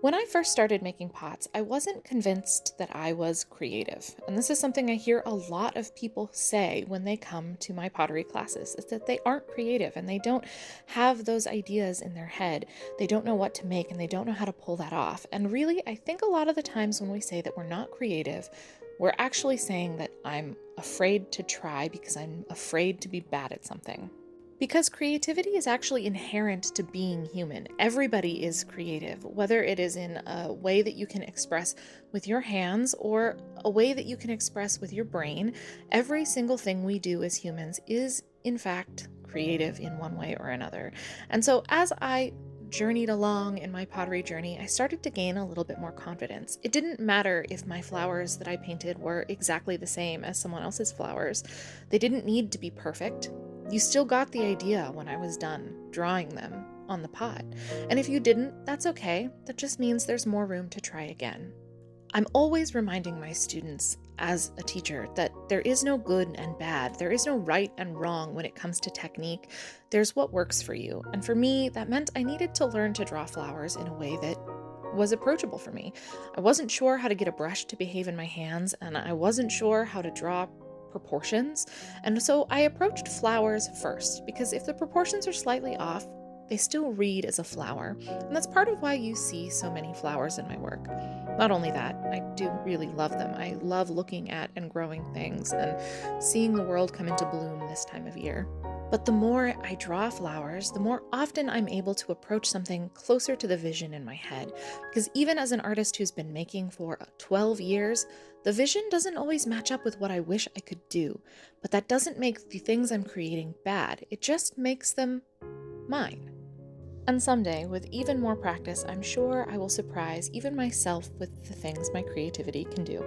When I first started making pots, I wasn't convinced that I was creative. And this is something I hear a lot of people say when they come to my pottery classes, is that they aren't creative and they don't have those ideas in their head. They don't know what to make and they don't know how to pull that off. And really, I think a lot of the times when we say that we're not creative, we're actually saying that I'm afraid to try because I'm afraid to be bad at something. Because creativity is actually inherent to being human. Everybody is creative, whether it is in a way that you can express with your hands or a way that you can express with your brain. Every single thing we do as humans is, in fact, creative in one way or another. And so, as I journeyed along in my pottery journey, I started to gain a little bit more confidence. It didn't matter if my flowers that I painted were exactly the same as someone else's flowers, they didn't need to be perfect. You still got the idea when I was done drawing them on the pot. And if you didn't, that's okay. That just means there's more room to try again. I'm always reminding my students as a teacher that there is no good and bad. There is no right and wrong when it comes to technique. There's what works for you. And for me, that meant I needed to learn to draw flowers in a way that was approachable for me. I wasn't sure how to get a brush to behave in my hands, and I wasn't sure how to draw proportions. And so I approached flowers first, because if the proportions are slightly off, they still read as a flower. And that's part of why you see so many flowers in my work. Not only that, I do really love them. I love looking at and growing things and seeing the world come into bloom this time of year. But the more I draw flowers, the more often I'm able to approach something closer to the vision in my head. Because even as an artist who's been making for 12 years, the vision doesn't always match up with what I wish I could do. But that doesn't make the things I'm creating bad, it just makes them mine. And someday, with even more practice, I'm sure I will surprise even myself with the things my creativity can do.